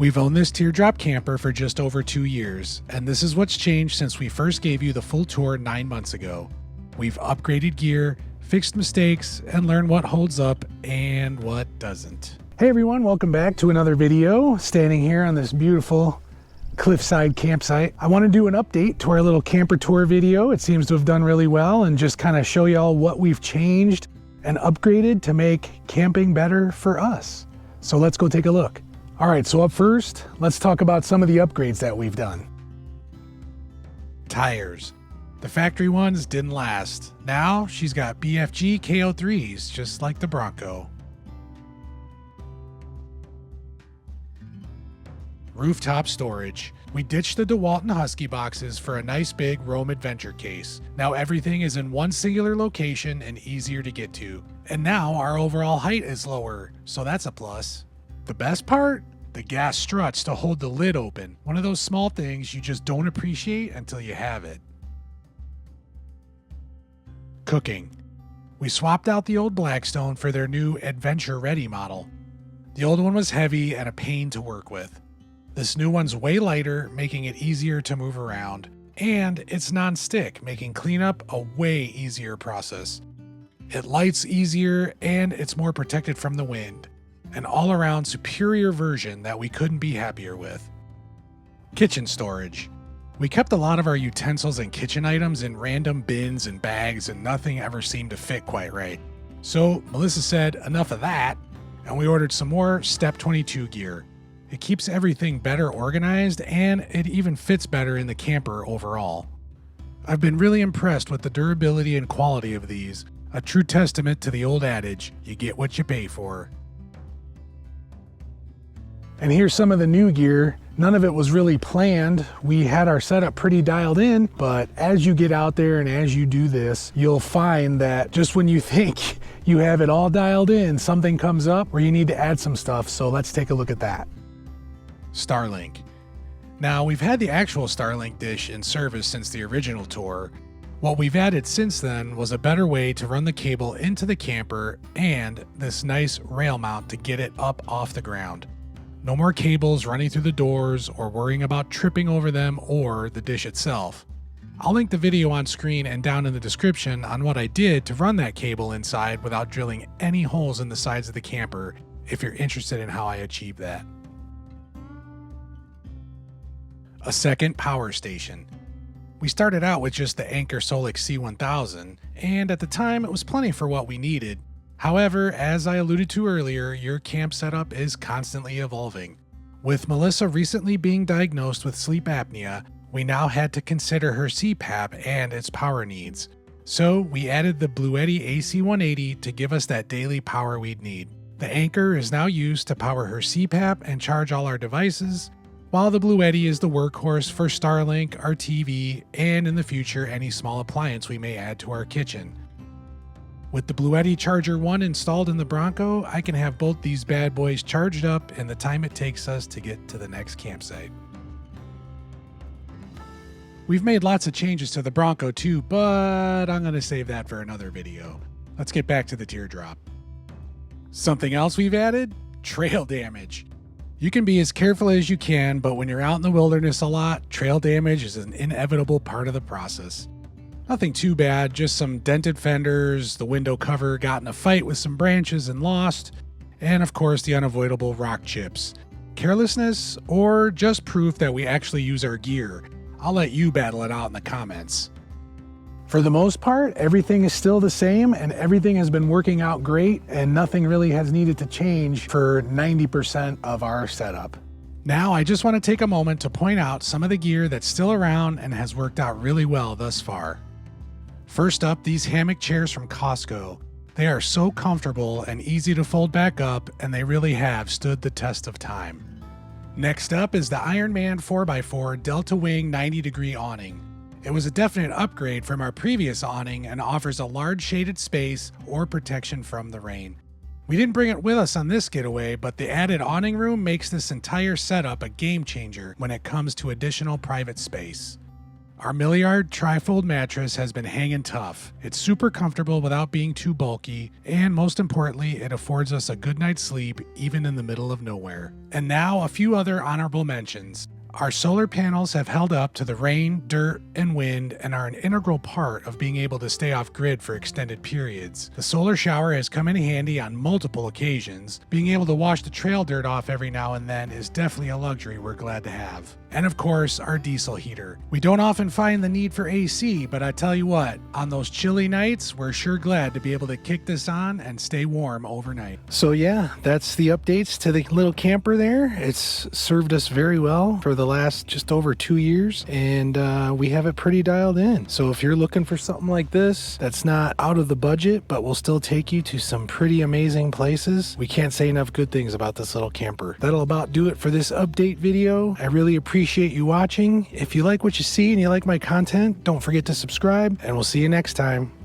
We've owned this teardrop camper for just over 2 years, and this is what's changed since we first gave you the full tour 9 months ago. We've upgraded gear, fixed mistakes, and learned what holds up and what doesn't. Hey everyone, welcome back to another video. Standing here on this beautiful cliffside campsite. I want to do an update to our little camper tour video. It seems to have done really well, and just kind of show y'all what we've changed and upgraded to make camping better for us. So let's go take a look. All right, so up first, let's talk about some of the upgrades that we've done. Tires. The factory ones didn't last. Now she's got BFG KO3s, just like the Bronco. Rooftop storage. We ditched the DeWalt and Husky boxes for a nice big Roam Adventure case. Now everything is in one singular location and easier to get to. And now our overall height is lower, so that's a plus. The best part? The gas struts to hold the lid open. One of those small things you just don't appreciate until you have it. Cooking. We swapped out the old Blackstone for their new Adventure Ready model. The old one was heavy and a pain to work with. This new one's way lighter, making it easier to move around. And it's non-stick, making cleanup a way easier process. It lights easier and it's more protected from the wind. An all-around superior version that we couldn't be happier with. Kitchen storage. We kept a lot of our utensils and kitchen items in random bins and bags, and nothing ever seemed to fit quite right. So Melissa said enough of that, and we ordered some more Step 22 gear. It keeps everything better organized, and it even fits better in the camper overall. I've been really impressed with the durability and quality of these, a true testament to the old adage, you get what you pay for. And here's some of the new gear. None of it was really planned. We had our setup pretty dialed in, but as you get out there and as you do this, you'll find that just when you think you have it all dialed in, something comes up where you need to add some stuff. So let's take a look at that. Starlink. Now, we've had the actual Starlink dish in service since the original tour. What we've added since then was a better way to run the cable into the camper and this nice rail mount to get it up off the ground. No more cables running through the doors or worrying about tripping over them or the dish itself. I'll link the video on screen and down in the description on what I did to run that cable inside without drilling any holes in the sides of the camper if you're interested in how I achieved that. A second power station. We started out with just the Anker Solix C1000, and at the time it was plenty for what we needed. However, as I alluded to earlier, your camp setup is constantly evolving. With Melissa recently being diagnosed with sleep apnea, we now had to consider her CPAP and its power needs. So we added the Bluetti AC180 to give us that daily power we'd need. The Anker is now used to power her CPAP and charge all our devices, while the Bluetti is the workhorse for Starlink, our TV, and in the future any small appliance we may add to our kitchen. With the Bluetti Charger 1 installed in the Bronco, I can have both these bad boys charged up in the time it takes us to get to the next campsite. We've made lots of changes to the Bronco too, but I'm going to save that for another video. Let's get back to the teardrop. Something else we've added? Trail damage. You can be as careful as you can, but when you're out in the wilderness a lot, trail damage is an inevitable part of the process. Nothing too bad, just some dented fenders, the window cover got in a fight with some branches and lost, and of course the unavoidable rock chips. Carelessness, or just proof that we actually use our gear? I'll let you battle it out in the comments. For the most part, everything is still the same and everything has been working out great, and nothing really has needed to change for 90% of our setup. Now I just want to take a moment to point out some of the gear that's still around and has worked out really well thus far. First up, these hammock chairs from Costco. They are so comfortable and easy to fold back up, and they really have stood the test of time. Next up is the Ironman 4x4 Delta Wing 90-degree awning. It was a definite upgrade from our previous awning and offers a large shaded space or protection from the rain. We didn't bring it with us on this getaway, but the added awning room makes this entire setup a game changer when it comes to additional private space. Our Milliard trifold mattress has been hanging tough. It's super comfortable without being too bulky, and most importantly, it affords us a good night's sleep even in the middle of nowhere. And now a few other honorable mentions. Our solar panels have held up to the rain, dirt, and wind and are an integral part of being able to stay off grid for extended periods. The solar shower has come in handy on multiple occasions. Being able to wash the trail dirt off every now and then is definitely a luxury we're glad to have. And of course, our diesel heater. We don't often find the need for AC, but I tell you what, on those chilly nights, we're sure glad to be able to kick this on and stay warm overnight. So yeah, that's the updates to the little camper there. It's served us very well for the last just over 2 years, and we have it pretty dialed in. So if you're looking for something like this that's not out of the budget but will still take you to some pretty amazing places, we can't say enough good things about this little camper. That'll about do it for this update video. I really appreciate you watching. If you like what you see and you like my content, don't forget to subscribe, and we'll see you next time.